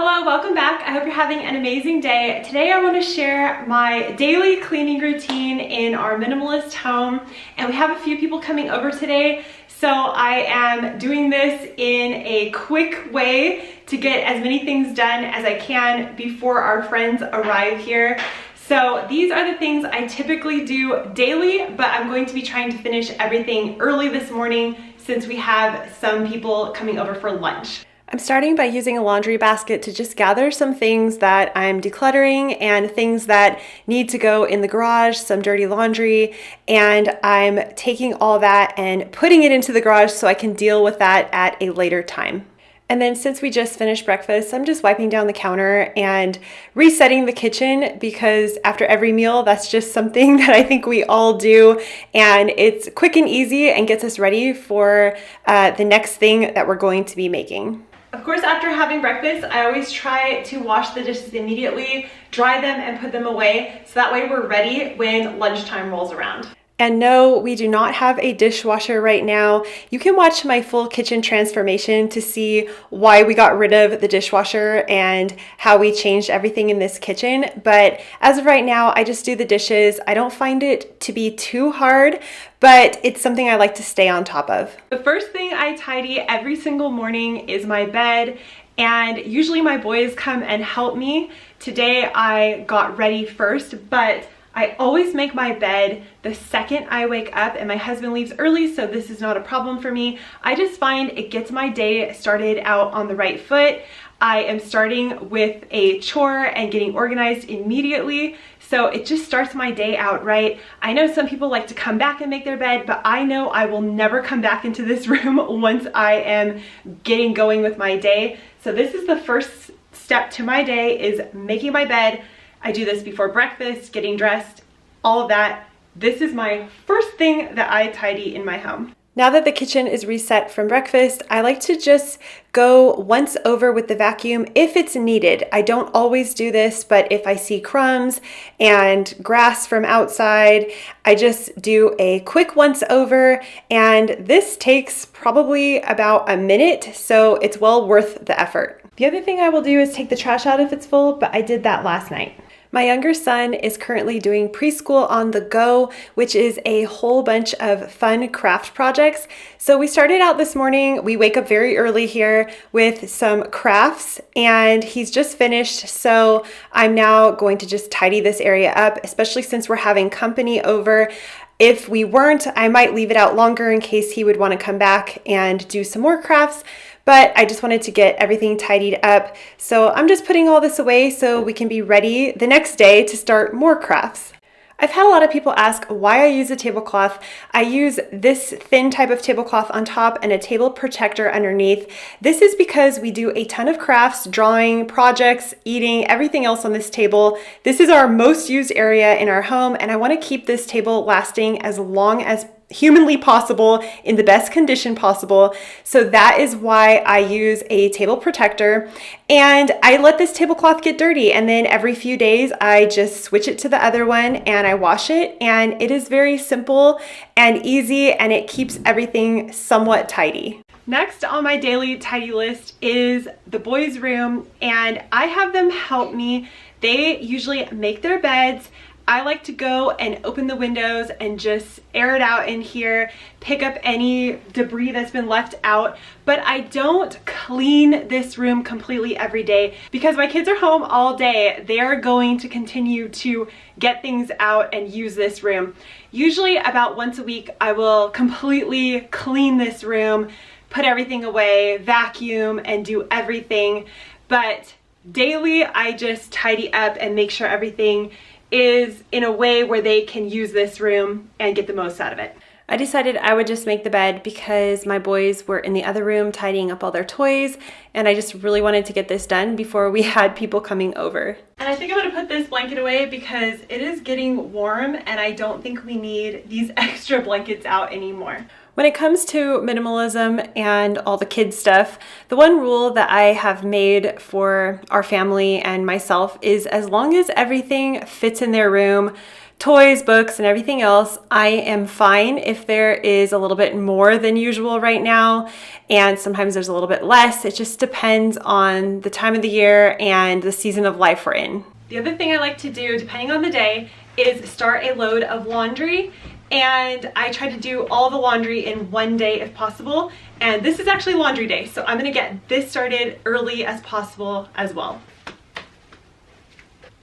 Hello, welcome back. I hope you're having an amazing day. Today I want to share my daily cleaning routine in our minimalist home, and we have a few people coming over today, so I am doing this in a quick way to get as many things done as I can before our friends arrive here. So these are the things I typically do daily, but I'm going to be trying to finish everything early this morning since we have some people coming over for lunch. I'm starting by using a laundry basket to just gather some things that I'm decluttering and things that need to go in the garage, some dirty laundry, and I'm taking all that and putting it into the garage so I can deal with that at a later time. And then since we just finished breakfast, I'm just wiping down the counter and resetting the kitchen because after every meal, that's just something that I think we all do. And it's quick and easy and gets us ready for the next thing that we're going to be making. Of course, after having breakfast, I always try to wash the dishes immediately, dry them, and put them away so that way we're ready when lunchtime rolls around. And no, we do not have a dishwasher right now. You can watch my full kitchen transformation to see why we got rid of the dishwasher and how we changed everything in this kitchen. But as of right now, I just do the dishes. I don't find it to be too hard, but it's something I like to stay on top of. The first thing I tidy every single morning is my bed. And usually my boys come and help me. Today I got ready first, but I always make my bed the second I wake up, and my husband leaves early, so this is not a problem for me. I just find it gets my day started out on the right foot. I am starting with a chore and getting organized immediately, so it just starts my day out right. I know some people like to come back and make their bed, but I know I will never come back into this room once I am getting going with my day. So this is the first step to my day, is making my bed. I do this before breakfast, getting dressed, all of that. This is my first thing that I tidy in my home. Now that the kitchen is reset from breakfast, I like to just go once over with the vacuum if it's needed. I don't always do this, but if I see crumbs and grass from outside, I just do a quick once over, and this takes probably about a minute, so it's well worth the effort. The other thing I will do is take the trash out if it's full, but I did that last night. My younger son is currently doing preschool on the go, which is a whole bunch of fun craft projects. So we started out this morning. We wake up very early here with some crafts, and he's just finished. So I'm now going to just tidy this area up, especially since we're having company over. If we weren't, I might leave it out longer in case he would want to come back and do some more crafts. But I just wanted to get everything tidied up. So I'm just putting all this away so we can be ready the next day to start more crafts. I've had a lot of people ask why I use a tablecloth. I use this thin type of tablecloth on top and a table protector underneath. This is because we do a ton of crafts, drawing, projects, eating, everything else on this table. This is our most used area in our home, and I want to keep this table lasting as long as humanly possible, in the best condition possible. So that is why I use a table protector, and I let this tablecloth get dirty, and then every few days I just switch it to the other one and I wash it, and it is very simple and easy, and it keeps everything somewhat tidy. Next on my daily tidy list is the boys' room, and I have them help me. They usually make their beds. I like to go and open the windows and just air it out in here, pick up any debris that's been left out, but I don't clean this room completely every day because my kids are home all day. They're going to continue to get things out and use this room. Usually about once a week, I will completely clean this room, put everything away, vacuum, and do everything, but daily I just tidy up and make sure everything is in a way where they can use this room and get the most out of it. I decided I would just make the bed because my boys were in the other room tidying up all their toys, and I just really wanted to get this done before we had people coming over. And I think I'm gonna put this blanket away because it is getting warm and I don't think we need these extra blankets out anymore. When it comes to minimalism and all the kids stuff, the one rule that I have made for our family and myself is as long as everything fits in their room, toys, books, and everything else, I am fine if there is a little bit more than usual right now, and sometimes there's a little bit less. It just depends on the time of the year and the season of life we're in. The other thing I like to do, depending on the day, is start a load of laundry, and I try to do all the laundry in one day if possible, and this is actually laundry day, so I'm gonna get this started early as possible as well.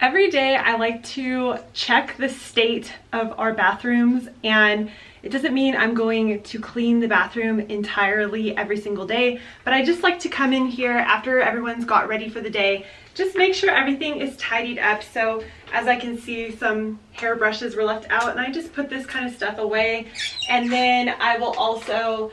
Every day I like to check the state of our bathrooms, and it doesn't mean I'm going to clean the bathroom entirely every single day, but I just like to come in here after everyone's got ready for the day, just make sure everything is tidied up. So as I can see, some hairbrushes were left out, and I just put this kind of stuff away. And then I will also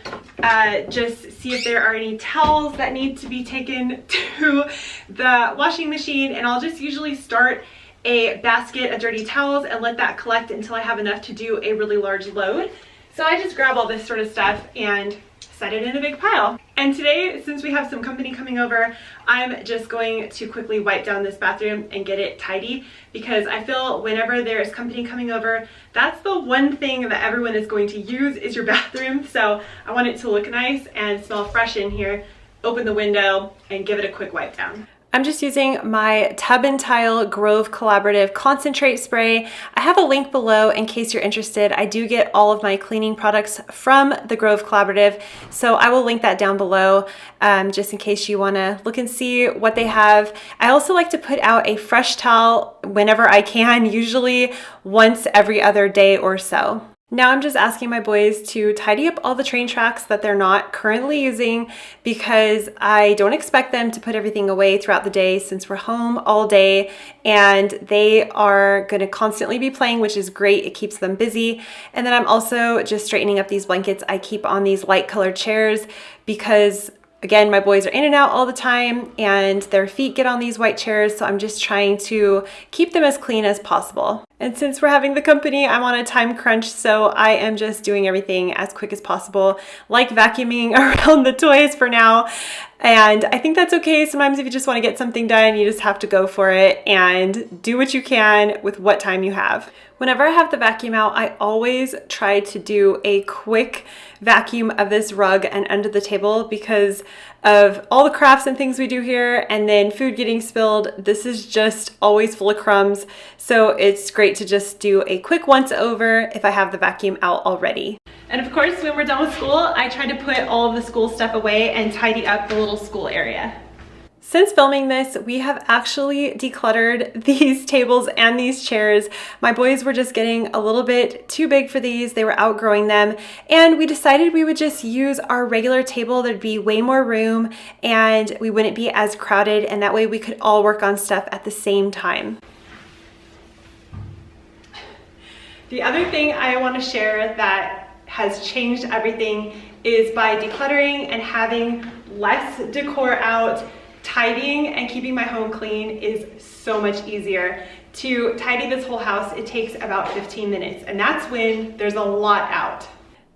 just see if there are any towels that need to be taken to the washing machine, and I'll just usually start a basket of dirty towels and let that collect until I have enough to do a really large load. So I just grab all this sort of stuff and set it in a big pile. And today, since we have some company coming over, I'm just going to quickly wipe down this bathroom and get it tidy, because I feel whenever there is company coming over, that's the one thing that everyone is going to use is your bathroom. So I want it to look nice and smell fresh in here. Open the window and give it a quick wipe down. I'm just using my Tub and Tile Grove Collaborative Concentrate Spray. I have a link below in case you're interested. I do get all of my cleaning products from the Grove Collaborative, so I will link that down below just in case you want to look and see what they have. I also like to put out a fresh towel whenever I can, usually once every other day or so. Now I'm just asking my boys to tidy up all the train tracks that they're not currently using, because I don't expect them to put everything away throughout the day since we're home all day, and they are going to constantly be playing, which is great. It keeps them busy. And then I'm also just straightening up these blankets I keep on these light colored chairs, because again, my boys are in and out all the time and their feet get on these white chairs, so I'm just trying to keep them as clean as possible. And since we're having the company, I'm on a time crunch, so I am just doing everything as quick as possible, like vacuuming around the toys for now. And I think that's okay. Sometimes if you just want to get something done, you just have to go for it and do what you can with what time you have. Whenever I have the vacuum out, I always try to do a quick vacuum of this rug and under the table because of all the crafts and things we do here, and then food getting spilled. This is just always full of crumbs, so it's great to just do a quick once over if I have the vacuum out already. And of course, when we're done with school, I try to put all of the school stuff away and tidy up the little school area. Since filming this, we have actually decluttered these tables and these chairs. My boys were just getting a little bit too big for these. They were outgrowing them, and we decided we would just use our regular table. There'd be way more room and we wouldn't be as crowded, and that way we could all work on stuff at the same time. The other thing I want to share that has changed everything is by decluttering and having less decor out. Tidying and keeping my home clean is so much easier. To tidy this whole house, it takes about 15 minutes, and that's when there's a lot out.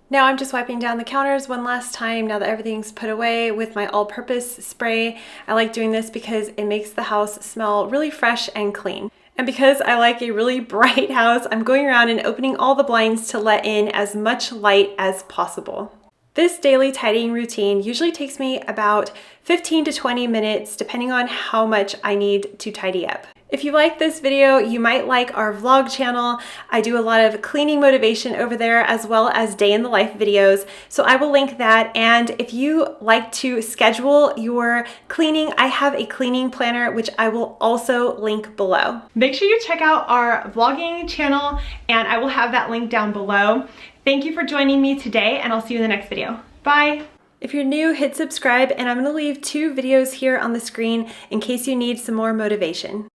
Now I'm just wiping down the counters one last time now that everything's put away with my all-purpose spray. I like doing this because it makes the house smell really fresh and clean. And because I like a really bright house, I'm going around and opening all the blinds to let in as much light as possible. This daily tidying routine usually takes me about 15 to 20 minutes, depending on how much I need to tidy up. If you like this video, you might like our vlog channel. I do a lot of cleaning motivation over there, as well as day in the life videos, so I will link that. And if you like to schedule your cleaning, I have a cleaning planner, which I will also link below. Make sure you check out our vlogging channel, and I will have that link down below. Thank you for joining me today, and I'll see you in the next video. Bye! If you're new, hit subscribe, and I'm going to leave 2 videos here on the screen in case you need some more motivation.